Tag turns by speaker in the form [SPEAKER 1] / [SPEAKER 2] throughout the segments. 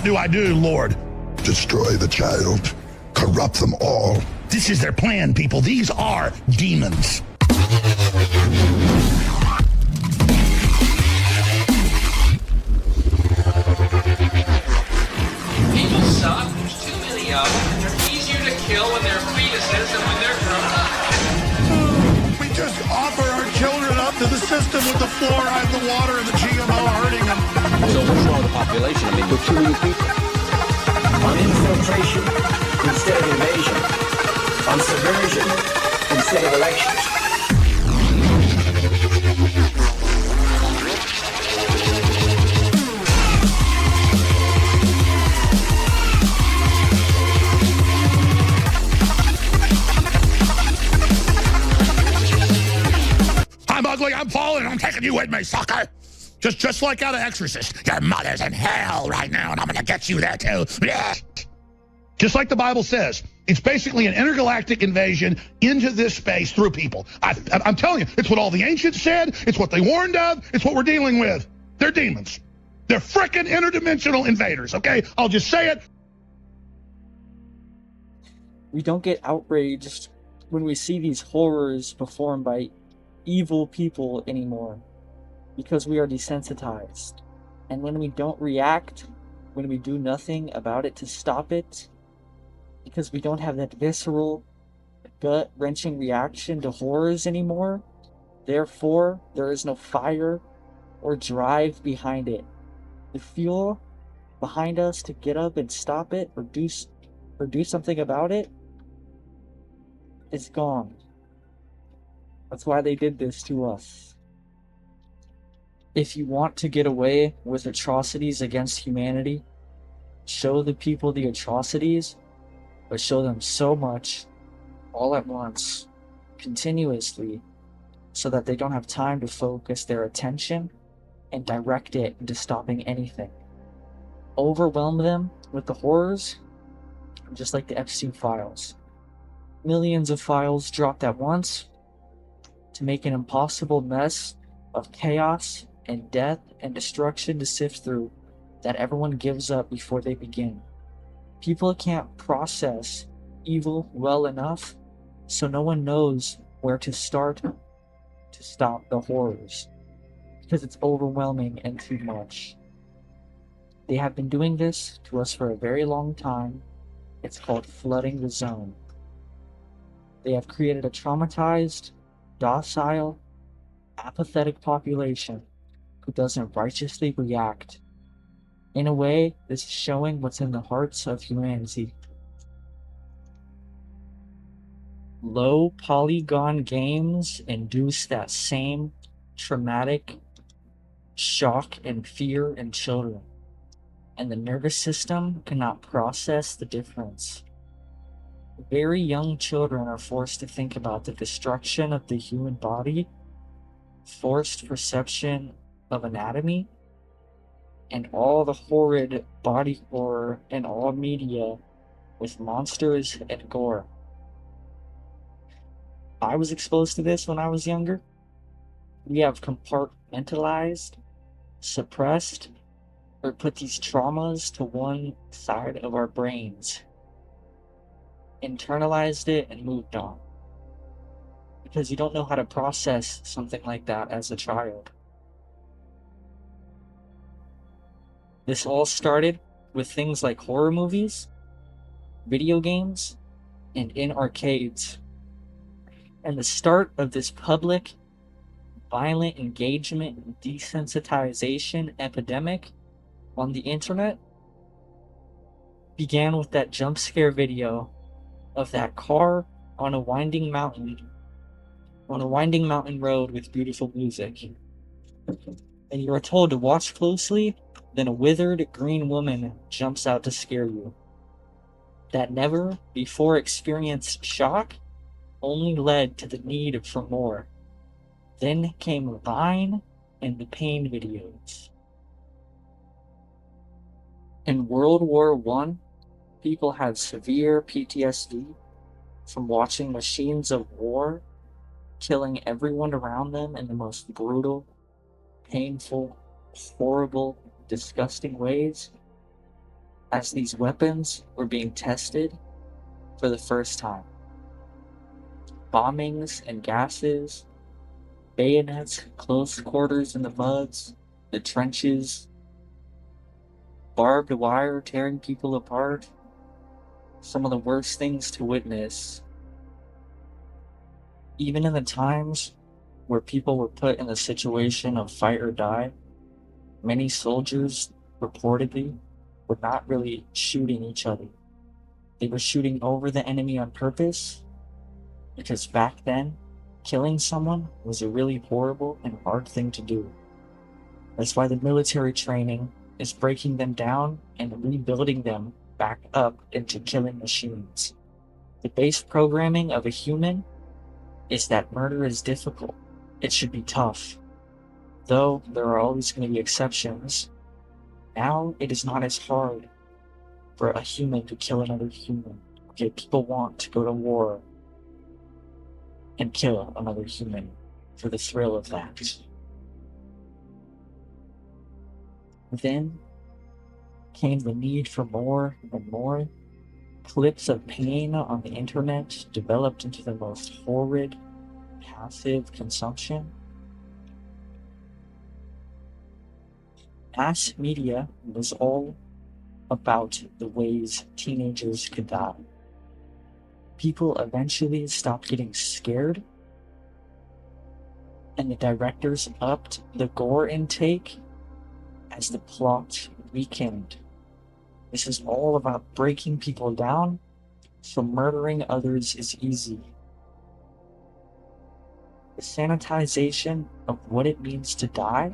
[SPEAKER 1] What do I do, Lord?
[SPEAKER 2] Destroy the child. Corrupt them all.
[SPEAKER 1] This is their plan, people. These are demons.
[SPEAKER 3] People suck. There's too many of them. They're easier to kill when they're fetuses than when they're grown up.
[SPEAKER 1] We just offer our children up to the system with the fluoride, the water, and the GMO hurting them.
[SPEAKER 4] So what's wrong with the population? I mean, we're too many people.
[SPEAKER 5] On infiltration instead of invasion. On subversion instead of elections.
[SPEAKER 1] I'm ugly, I'm falling, I'm taking you with me, sucker. Just like out of Exorcist. Your mother's in hell right now, and I'm gonna get you there too. Just like the Bible says, it's basically an intergalactic invasion into this space through people. I'm telling you, it's what all the ancients said, it's what they warned of, it's what we're dealing with. They're demons. They're frickin' interdimensional invaders, okay? I'll just say it.
[SPEAKER 6] We don't get outraged when we see these horrors performed by evil people anymore, because we are desensitized. And when we don't react, when we do nothing about it to stop it, because we don't have that visceral, gut-wrenching reaction to horrors anymore, therefore, there is no fire or drive behind it. The fuel behind us to get up and stop it or do something about it is gone. That's why they did this to us. If you want to get away with atrocities against humanity, show the people the atrocities, but show them so much, all at once, continuously, so that they don't have time to focus their attention and direct it into stopping anything. Overwhelm them with the horrors, just like the Epstein files. Millions of files dropped at once to make an impossible mess of chaos and death and destruction to sift through that everyone gives up before they begin. People can't process evil well enough, so no one knows where to start to stop the horrors, because it's overwhelming and too much. They have been doing this to us for a very long time. It's called flooding the zone. They have created a traumatized, docile, apathetic population who doesn't righteously react. In a way, this is showing what's in the hearts of humanity. Low polygon games induce that same traumatic shock and fear in children, and the nervous system cannot process the difference. Very young children are forced to think about the destruction of the human body, forced perception of anatomy, and all the horrid body horror in all media with monsters and gore. I was exposed to this when I was younger. We have compartmentalized, suppressed, or put these traumas to one side of our brains, internalized it, and moved on. Because you don't know how to process something like that as a child. This all started with things like horror movies, video games, and in arcades. And the start of this public, violent engagement and desensitization epidemic on the internet began with that jump scare video of that car on a winding mountain road with beautiful music. And you are told to watch closely, then a withered green woman jumps out to scare you. That never before experienced shock only led to the need for more. Then came Vine and the pain videos. In World War I, people had severe PTSD from watching machines of war killing everyone around them in the most brutal, painful, horrible, disgusting ways. as these weapons were being tested for the first time. Bombings and gases, bayonets, close quarters in the muds, the trenches, barbed wire tearing people apart. Some of the worst things to witness. Even in the times where people were put in the situation of fight or die, many soldiers reportedly were not really shooting each other. They were shooting over the enemy on purpose, because back then, killing someone was a really horrible and hard thing to do. That's why the military training is breaking them down and rebuilding them back up into killing machines. The base programming of a human is that murder is difficult. It should be tough. Though there are always going to be exceptions, now it is not as hard for a human to kill another human. Okay, people want to go to war and kill another human for the thrill of that. Then came the need for more and more. Clips of pain on the internet developed into the most horrid, passive consumption. Mass media was all about the ways teenagers could die. People eventually stopped getting scared, and the directors upped the gore intake as the plot weakened. This is all about breaking people down, so murdering others is easy. The sanitization of what it means to die.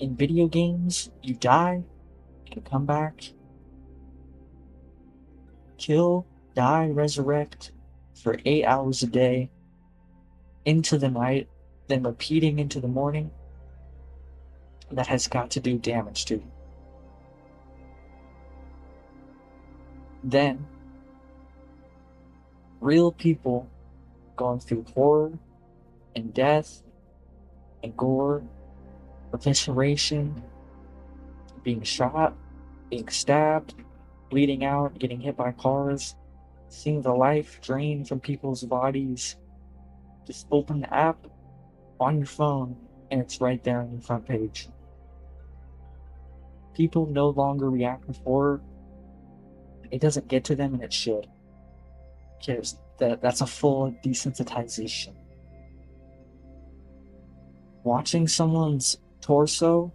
[SPEAKER 6] In video games, you die and come back. Kill, die, resurrect for 8 hours a day, into the night, then repeating into the morning. That has got to do damage to you. Then, real people going through horror and death and gore, evisceration, being shot, being stabbed, bleeding out, getting hit by cars, seeing the life drain from people's bodies. Just open the app on your phone and it's right there on your front page. People no longer react with horror. It doesn't get to them, and it should. Because that's a full desensitization. Watching someone's torso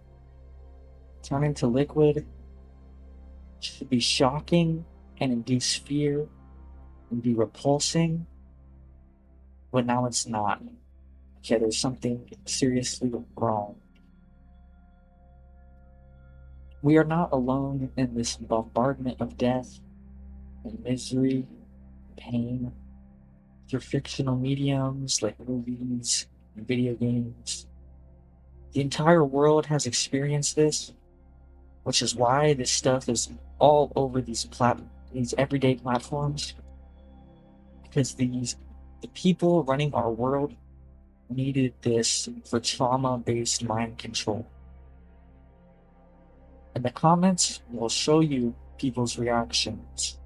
[SPEAKER 6] turn into liquid should be shocking and induce fear and be repulsing, but now it's not. Okay, there's something seriously wrong. We are not alone in this bombardment of death and misery, pain, through fictional mediums like movies and video games. The entire world has experienced this, which is why this stuff is all over these everyday platforms. Because the people running our world needed this for trauma-based mind control. And the comments will show you people's reactions.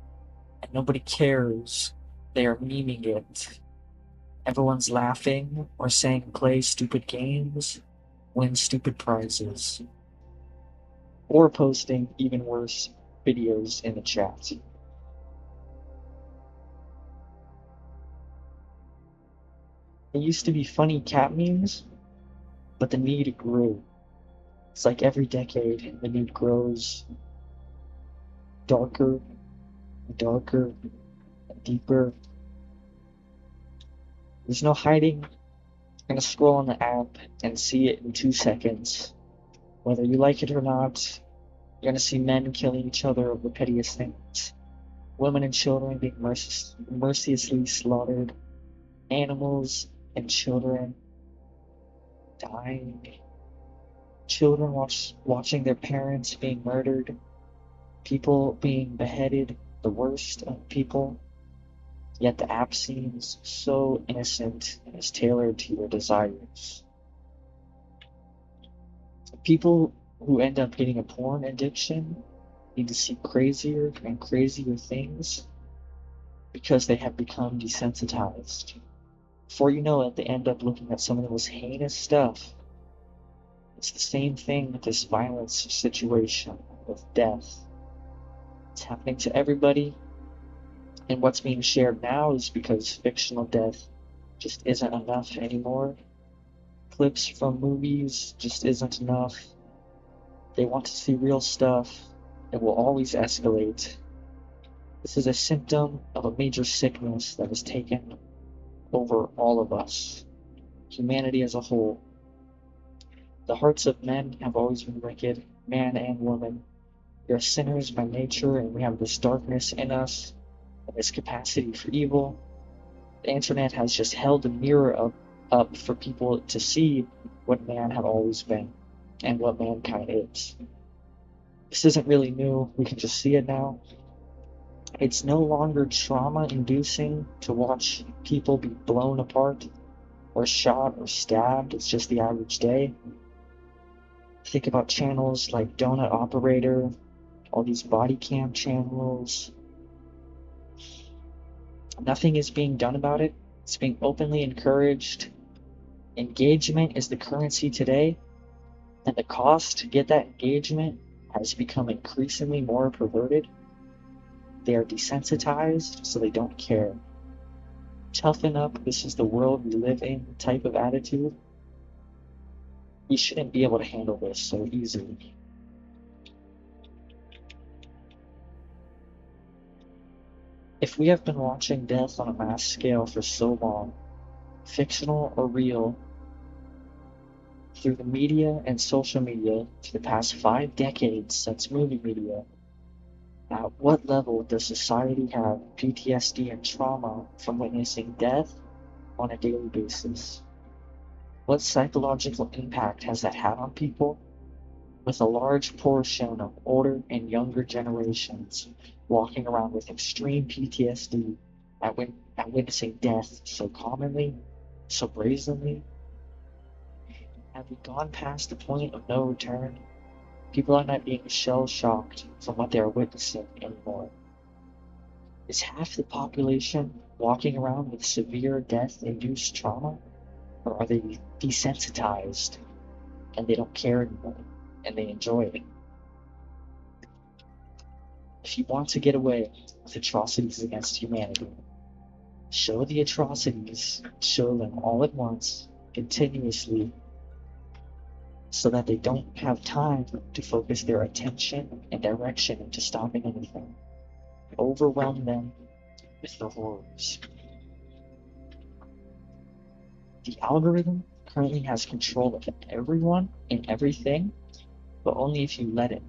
[SPEAKER 6] And nobody cares. They are memeing it. Everyone's laughing or saying play stupid games, win stupid prizes. Or posting even worse videos in the chat. It used to be funny cat memes, but the need grew. It's like every decade, the need grows darker, darker, and deeper. There's no hiding. You're gonna scroll on the app and see it in 2 seconds. Whether you like it or not, you're gonna see men killing each other over the pettiest things. Women and children being mercilessly slaughtered. Animals and children dying. Children watching their parents being murdered. People being beheaded, the worst of people. Yet the app seems so innocent and is tailored to your desires. People who end up getting a porn addiction need to see crazier and crazier things because they have become desensitized. Before you know it, they end up looking at some of the most heinous stuff. It's the same thing with this violence situation, with death. It's happening to everybody, and what's being shared now is because fictional death just isn't enough anymore. Clips from movies just isn't enough. They want to see real stuff. It will always escalate. This is a symptom of a major sickness that has taken over all of us, humanity as a whole. The hearts of men have always been wicked, man and woman. We are sinners by nature, and we have this darkness in us, and this capacity for evil. The internet has just held a mirror up for people to see what man had always been, and what mankind is. This isn't really new, we can just see it now. It's no longer trauma-inducing to watch people be blown apart, or shot, or stabbed. It's just the average day. Think about channels like Donut Operator, all these body cam channels. Nothing is being done about it. It's being openly encouraged. Engagement is the currency today, and the cost to get that engagement has become increasingly more perverted. They are desensitized, so they don't care. Toughen up, this is the world we live in type of attitude. We shouldn't be able to handle this so easily. If we have been watching death on a mass scale for so long, fictional or real, through the media and social media for the past 5 decades, that's movie media, at what level does society have PTSD and trauma from witnessing death on a daily basis? What psychological impact has that had on people? With a large portion of older and younger generations walking around with extreme PTSD at witnessing death so commonly, so brazenly? Have we gone past the point of no return? People are not being shell-shocked from what they are witnessing anymore. Is half the population walking around with severe death-induced trauma? Or are they desensitized and they don't care anymore and they enjoy it? If you want to get away with atrocities against humanity, show the atrocities, show them all at once, continuously, so that they don't have time to focus their attention and direction into stopping anything. Overwhelm them with the horrors. The algorithm currently has control of everyone and everything, but only if you let it.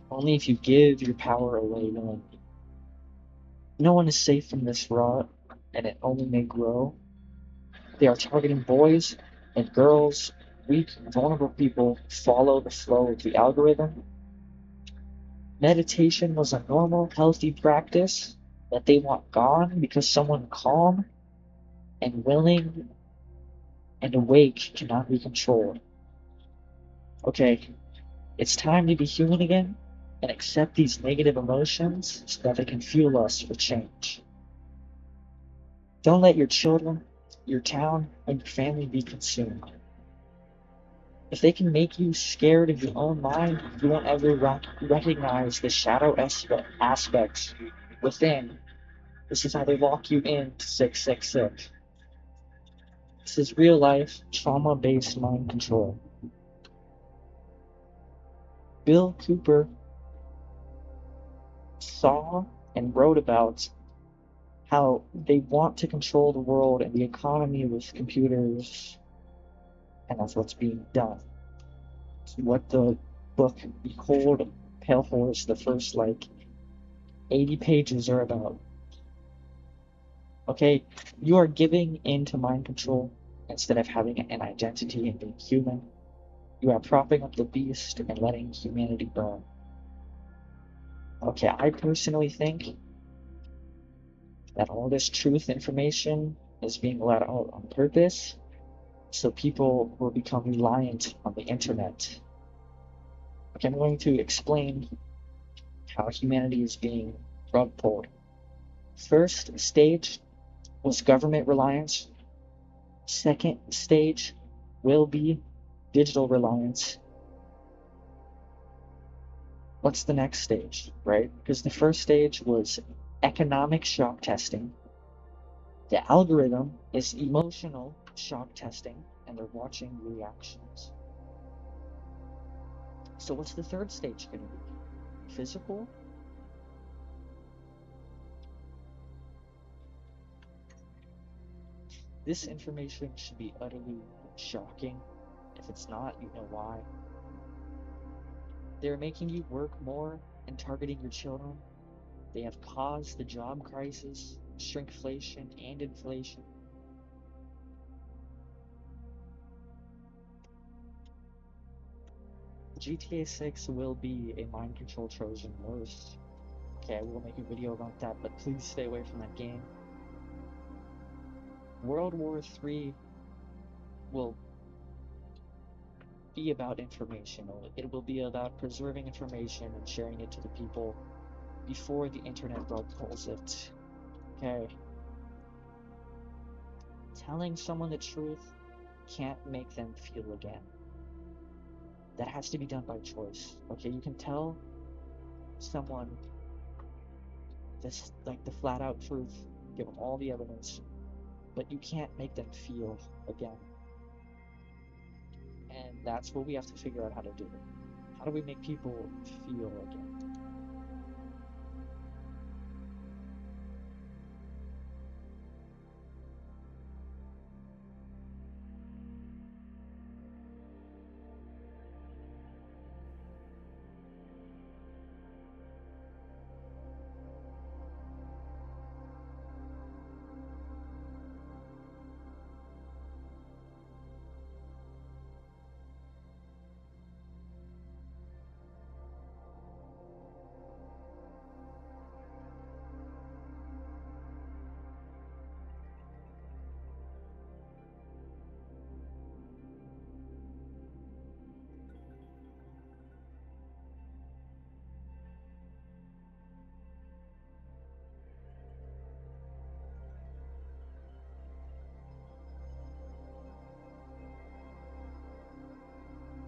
[SPEAKER 6] Only if you give your power away willingly. No one is safe from this rot, and it only may grow. They are targeting boys and girls. Weak, vulnerable people follow the flow of the algorithm. Meditation was a normal, healthy practice that they want gone because someone calm and willing and awake cannot be controlled. Okay, it's time to be human again and accept these negative emotions so that they can fuel us for change. Don't let your children, your town, and your family be consumed. If they can make you scared of your own mind, you won't ever recognize the shadow aspects within. This is how they lock you into 666. This is real life, trauma-based mind control. Bill Cooper saw and wrote about how they want to control the world and the economy with computers, and that's what's being done. It's what the book Behold Pale Horse, the first 80 pages are about. Okay, you are giving in to mind control instead of having an identity and being human. You are propping up the beast and letting humanity burn. Okay, I personally think that all this truth information is being let out on purpose, so people will become reliant on the internet. Okay, I'm going to explain how humanity is being rug pulled. First stage was government reliance. Second stage will be digital reliance. What's the next stage, right? Because the first stage was economic shock testing. The algorithm is emotional shock testing, and they're watching reactions. So what's the third stage going to be? Physical? This information should be utterly shocking. If it's not, you know why. They're making you work more and targeting your children. They have caused the job crisis, shrinkflation, and inflation. GTA 6 will be a mind control Trojan horse. Okay, I will make a video about that, but please stay away from that game. World War III will be about information. It will be about preserving information and sharing it to the people before the internet rug pulls it. Okay. Telling someone the truth can't make them feel again. That has to be done by choice. Okay, you can tell someone this, like, the flat out truth, give them all the evidence, but you can't make them feel again. And that's what we have to figure out how to do. How do we make people feel again?